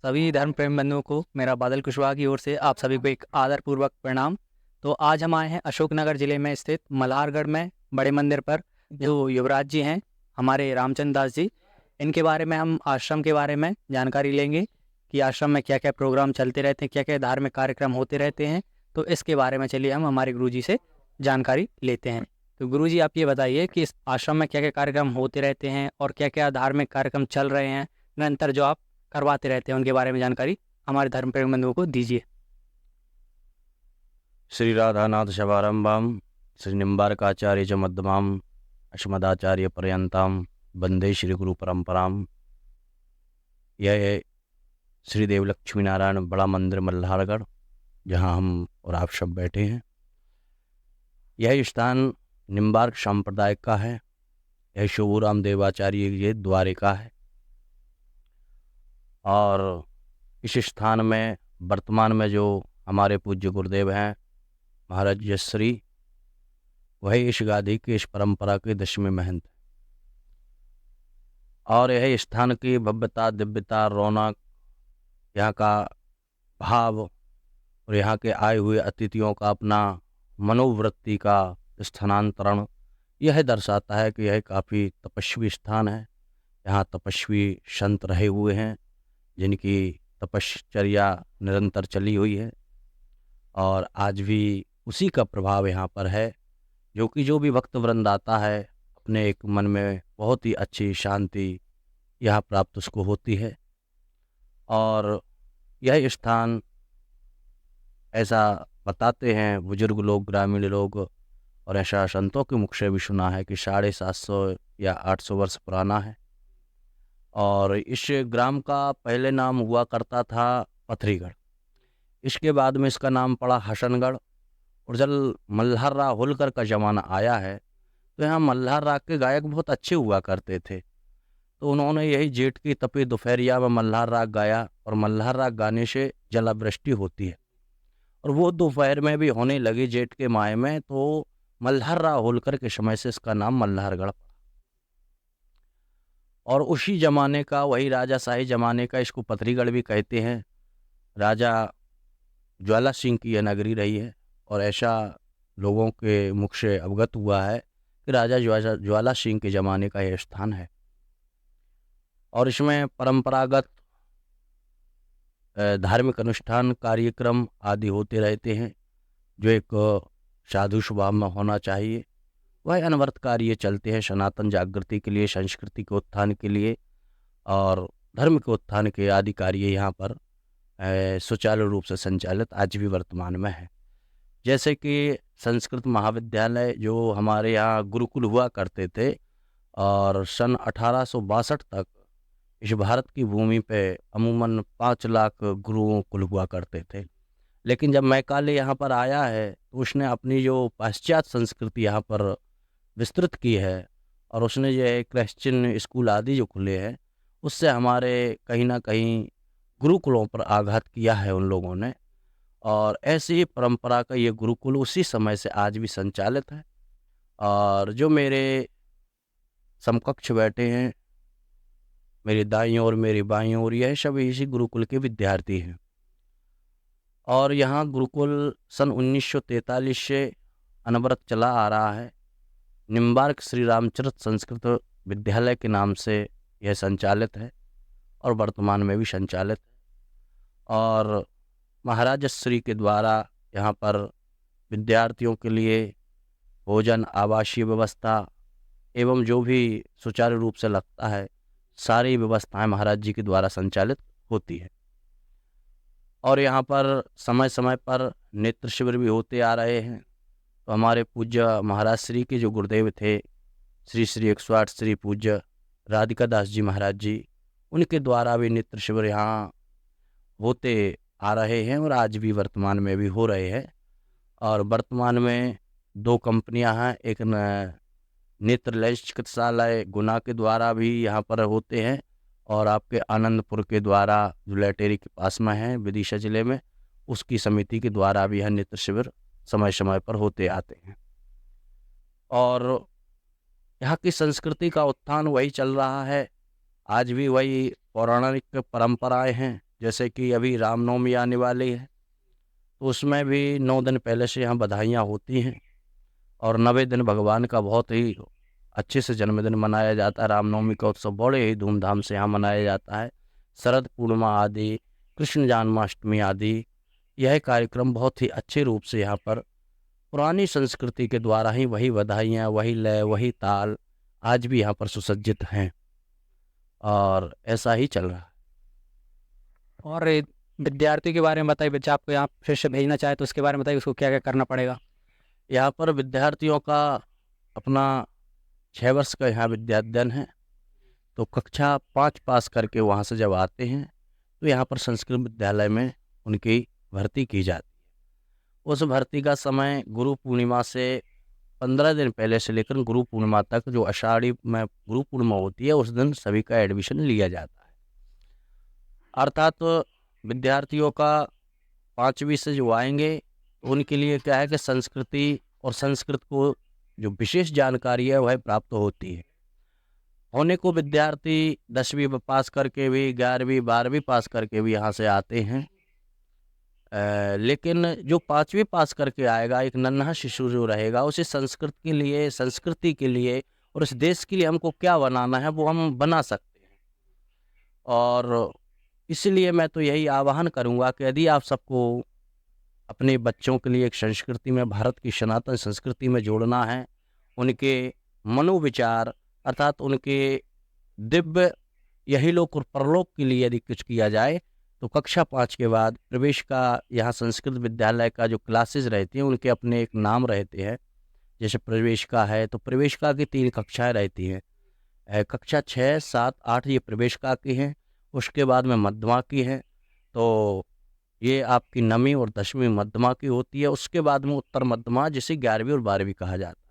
सभी धर्म प्रेम बंधुओं को मेरा बादल कुशवाहा की ओर से आप सभी को एक आदरपूर्वक प्रणाम। तो आज हम आए हैं अशोकनगर जिले में स्थित मल्हारगढ़ में बड़े मंदिर पर। जो युवराज जी हैं हमारे रामचंद्र दास जी, इनके बारे में हम आश्रम के बारे में जानकारी लेंगे कि आश्रम में क्या क्या प्रोग्राम चलते रहते हैं, क्या क्या धार्मिक कार्यक्रम होते रहते हैं। तो इसके बारे में चलिए हम हमारे गुरुजी से जानकारी लेते हैं। तो गुरुजी आप ये बताइए कि इस आश्रम में क्या क्या कार्यक्रम होते रहते हैं और क्या क्या धार्मिक कार्यक्रम चल रहे हैं निरंतर जो आप करवाते रहते हैं, उनके बारे में जानकारी हमारे धर्म प्रेमी बंधुओं को दीजिए। श्री राधानाथ शवारंभाम श्री निम्बारकाचार्य च मध्यमाम अश्मदाचार्य पर्यंताम वंदे श्री गुरु परंपराम। यह श्री देव लक्ष्मी नारायण बड़ा मंदिर मल्हारगढ़, जहाँ हम और आप सब बैठे हैं। यह स्थान निम्बार्क संप्रदाय का है। यह शोभूराम देवाचार्य के द्वारिका है और इस स्थान में वर्तमान में जो हमारे पूज्य गुरुदेव हैं महाराज यश्री, वही इस गादी की इस परंपरा के 10वें महंत हैं। और यह स्थान की भव्यता, दिव्यता, रौनक, यहाँ का भाव और यहाँ के आए हुए अतिथियों का अपना मनोवृत्ति का स्थानांतरण, यह दर्शाता है कि यह काफ़ी तपस्वी स्थान है। यहाँ तपस्वी संत रहे हुए हैं जिनकी तपश्चर्या निरंतर चली हुई है और आज भी उसी का प्रभाव यहाँ पर है, जो कि जो भी भक्त वृंद आता है अपने एक मन में बहुत ही अच्छी शांति यहाँ प्राप्त उसको होती है। और यह स्थान ऐसा बताते हैं बुजुर्ग लोग, ग्रामीण लोग, और ऐसा संतों के मुख से भी सुना है कि 750 या 800 वर्ष पुराना है। और इस ग्राम का पहले नाम हुआ करता था पथरीगढ़। इसके बाद में इसका नाम पड़ा हसनगढ़। और जब मल्हार राव होलकर का ज़माना आया है तो यहाँ मल्हार राग के गायक बहुत अच्छे हुआ करते थे, तो उन्होंने यही जेठ की तपी दोपहरिया में मल्हार राग गाया और मल्हार राग गाने से जलावृष्टि होती है। और वो दोपहर में भी होने लगी जेठ के माह में, तो मल्हार राव होलकर के समय से इसका नाम मल्हारगढ़ पड़ा। और उसी जमाने का, वही राजाशाही जमाने का, इसको पथरीगढ़ भी कहते हैं। राजा ज्वाला सिंह की यह नगरी रही है और ऐसा लोगों के मुख से अवगत हुआ है कि राजा ज्वाला सिंह के ज़माने का यह स्थान है। और इसमें परंपरागत धार्मिक अनुष्ठान, कार्यक्रम आदि होते रहते हैं, जो एक साधु स्वभाव में होना चाहिए। वह अनवरत कार्य चलते हैं सनातन जागृति के लिए, संस्कृति के उत्थान के लिए और धर्म के उत्थान के आदि कार्य यहाँ पर सुचारू रूप से संचालित आज भी वर्तमान में है। जैसे कि संस्कृत महाविद्यालय जो हमारे यहाँ गुरुकुल हुआ करते थे, और सन 1862 तक इस भारत की भूमि पे अमूमन 5 लाख गुरुओं कुल हुआ करते थे। लेकिन जब मैकाले यहाँ पर आया है तो उसने अपनी जो पाश्चात्य संस्कृति यहाँ पर विस्तृत की है और उसने जो क्रिश्चियन स्कूल आदि जो खुले हैं, उससे हमारे कहीं ना कहीं गुरुकुलों पर आघात किया है उन लोगों ने। और ऐसी ही परंपरा का ये गुरुकुल उसी समय से आज भी संचालित है। और जो मेरे समकक्ष बैठे हैं, मेरी दाईं ओर, मेरी बाईं ओर, यह सब इसी गुरुकुल के विद्यार्थी हैं। और यहाँ गुरुकुल सन 1943 से अनवरत चला आ रहा है। निम्बार्क श्री रामचरित संस्कृत विद्यालय के नाम से यह संचालित है और वर्तमान में भी संचालित है। और महाराज श्री के द्वारा यहाँ पर विद्यार्थियों के लिए भोजन, आवासीय व्यवस्था एवं जो भी सुचारू रूप से लगता है, सारी व्यवस्थाएं महाराज जी के द्वारा संचालित होती है। और यहाँ पर समय समय पर नेत्र शिविर भी होते आ रहे हैं। तो हमारे पूज्य महाराज श्री के जो गुरुदेव थे, श्री श्री 108 श्री पूज्य राधिका दास जी महाराज जी, उनके द्वारा भी नेत्र शिविर यहाँ होते आ रहे हैं और आज भी वर्तमान में भी हो रहे हैं। और वर्तमान में 2 कंपनियां हैं, एक नेत्र लेंस चिकित्सालय गुना के द्वारा भी यहाँ पर होते हैं और आपके आनंदपुर के द्वारा जो लेटेरी के पास में है विदिशा जिले में, उसकी समिति के द्वारा भी यह नेत्र शिविर समय समय पर होते आते हैं। और यहाँ की संस्कृति का उत्थान वही चल रहा है, आज भी वही पौराणिक परंपराएं हैं जैसे कि अभी रामनवमी आने वाली है, तो उसमें भी 9 दिन पहले से यहाँ बधाइयाँ होती हैं और 90 दिन भगवान का बहुत ही अच्छे से जन्मदिन मनाया जाता है। रामनवमी का उत्सव बड़े ही धूमधाम से यहाँ मनाया जाता है। शरद पूर्णिमा आदि, कृष्ण जन्माष्टमी आदि, यह कार्यक्रम बहुत ही अच्छे रूप से यहाँ पर पुरानी संस्कृति के द्वारा ही वही बधाइयाँ, वही लय, वही ताल आज भी यहाँ पर सुसज्जित हैं और ऐसा ही चल रहा है। और विद्यार्थी के बारे में बताइए, बच्चा आपको यहाँ फिर से भेजना चाहे तो उसके बारे में बताइए, उसको क्या क्या करना पड़ेगा। यहाँ पर विद्यार्थियों का अपना 6 वर्ष का यहाँ विद्याध्ययन है, तो कक्षा 5 पास करके वहाँ से जब आते हैं तो यहाँ पर संस्कृत विद्यालय में उनकी भर्ती की जाती है। उस भर्ती का समय गुरु पूर्णिमा से 15 दिन पहले से लेकर गुरु पूर्णिमा तक, जो आषाढ़ी में गुरु पूर्णिमा होती है उस दिन सभी का एडमिशन लिया जाता है। अर्थात विद्यार्थियों का 5वीं से जो आएंगे उनके लिए क्या है कि संस्कृति और संस्कृत को जो विशेष जानकारी है वह प्राप्त होती है। होने को विद्यार्थी 10वीं पास करके भी, 11वीं 12वीं पास करके भी यहाँ से आते हैं। लेकिन जो 5वीं पास करके आएगा, एक नन्हा शिशु जो रहेगा, उसे संस्कृत के लिए, संस्कृति के लिए और इस देश के लिए हमको क्या बनाना है वो हम बना सकते हैं। और इसलिए मैं तो यही आह्वान करूँगा कि यदि आप सबको अपने बच्चों के लिए एक संस्कृति में, भारत की सनातन संस्कृति में जोड़ना है, उनके मनोविचार अर्थात उनके दिव्य यही लोक और परलोक के लिए यदि कुछ किया जाए तो कक्षा 5 के बाद प्रवेश का यहाँ संस्कृत विद्यालय का जो क्लासेस रहती हैं उनके अपने एक नाम रहते हैं। जैसे प्रवेशिका है तो प्रवेशिका की 3 कक्षाएं रहती हैं। कक्षा 6, 7, 8 ये प्रवेशिका की हैं। उसके बाद में मध्यमा की है, तो ये आपकी 9वीं और 10वीं मध्यमा की होती है। उसके बाद में उत्तर मध्यमा, जिसे 11वीं और 12वीं कहा जाता है।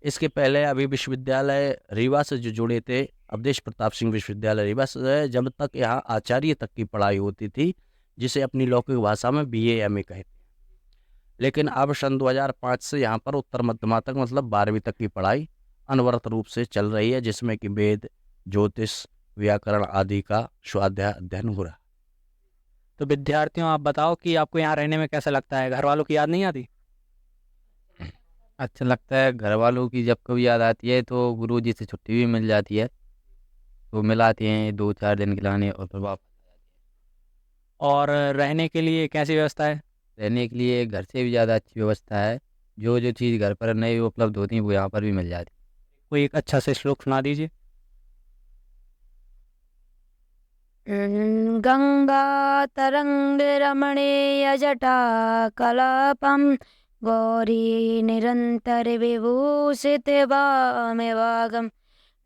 इसके पहले अभी विश्वविद्यालय रीवा से जो जुड़े थे, अवधेश प्रताप सिंह विश्वविद्यालय रीवा से, जब तक यहाँ आचार्य तक की पढ़ाई होती थी, जिसे अपनी लौकिक भाषा में BA MA कहते हैं। लेकिन अब सन 2005 से यहाँ पर उत्तर मध्यमा तक मतलब 12वीं तक की पढ़ाई अनवरत रूप से चल रही है, जिसमें कि वेद, ज्योतिष, व्याकरण आदि का स्वाध्याय अध्ययन हो रहा। तो विद्यार्थियों, आप बताओ कि आपको यहाँ रहने में कैसा लगता है? घर वालों की याद नहीं आती? अच्छा लगता है। घर वालों की जब कभी याद आती है तो गुरुजी से छुट्टी भी मिल जाती है, तो मिल आते हैं 2-4 दिन के लाने और फिर वापस। और रहने के लिए कैसी व्यवस्था है? रहने के लिए घर से भी ज़्यादा अच्छी व्यवस्था है। जो जो चीज़ घर पर नहीं उपलब्ध होती वो यहाँ पर भी मिल जाती। कोई एक अच्छा से श्लोक सुना दीजिए। गंगा तरंग रमणीय जटा कलापम गौरी निरंतर विभूषित वामेवागम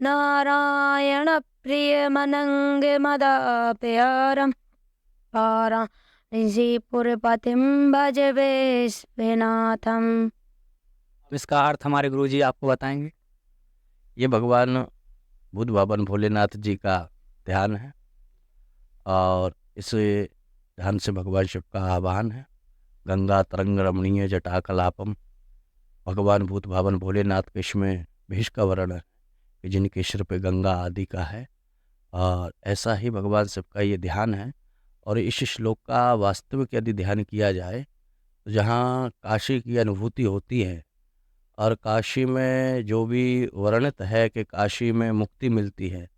नारायण प्रिय मनंग मदाप्यारम पारा ऋषिपुरपतिम भज विश्वनाथम। इसका अर्थ हमारे गुरुजी आपको बताएंगे। ये भगवान बुद्ध भवन भोलेनाथ जी का ध्यान है और इस ध्यान से भगवान शिव का आह्वान है। गंगा तरंग रमणीय जटाकलापम, भगवान भूत भावन भोलेनाथ के इसमें भेष का वर्णन है कि जिनके सिर पे गंगा आदि का है, और ऐसा ही भगवान शिव का ये ध्यान है। और इस श्लोक का वास्तविक यदि ध्यान किया जाए तो जहाँ काशी की अनुभूति होती है और काशी में जो भी वर्णित है कि काशी में मुक्ति मिलती है,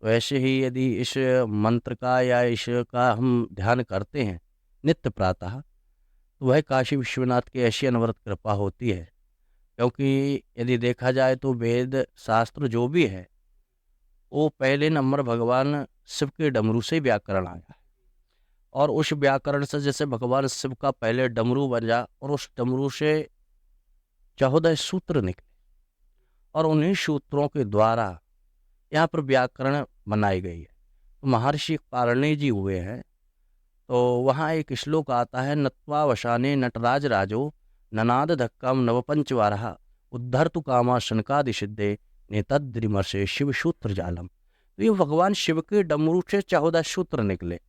तो ऐसे ही यदि इस मंत्र का या इसका हम ध्यान करते हैं नित्य प्रातः, तो वह काशी विश्वनाथ की ऐसी अनवरत कृपा होती है। क्योंकि यदि देखा जाए तो वेद शास्त्र जो भी है वो पहले नंबर भगवान शिव के डमरू से व्याकरण आया है, और उस व्याकरण से जैसे भगवान शिव का पहले डमरू बजा और उस डमरू से 14 सूत्र निकले और उन्हीं सूत्रों के द्वारा यहाँ पर व्याकरण बनाई गई है। तो महर्षि पारणी जी हुए हैं, तो वहाँ एक श्लोक आता है, नत्वा वशाने नटराज राजो ननाद धक्कम नवपंचवारहा उद्धर्तु कामा शनकादि सिद्धे नेतद्रिमर्षे शिव सूत्र जालम। तो ये भगवान शिव के डमरू से 14 सूत्र निकले,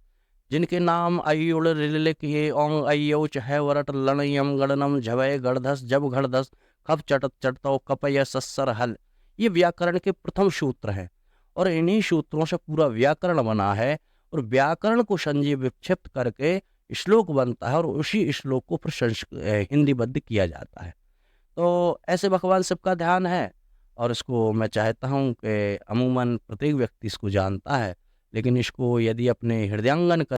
जिनके नाम अयुड़ रिलिक ये ओंग अयौच है वरट लणयम गणनम झवय गणधस जब घड़धस खप चटत चटतो कपय सस्सर हल। ये व्याकरण के प्रथम सूत्र हैं और इन्हीं सूत्रों से पूरा व्याकरण बना है। और व्याकरण को संजीव विक्षिप्त करके श्लोक बनता है और उसी श्लोक को फिर हिंदीबद्ध किया जाता है। तो ऐसे भगवान शिव का ध्यान है और इसको मैं चाहता हूँ कि अमूमन प्रत्येक व्यक्ति इसको जानता है, लेकिन इसको यदि अपने हृदयंगम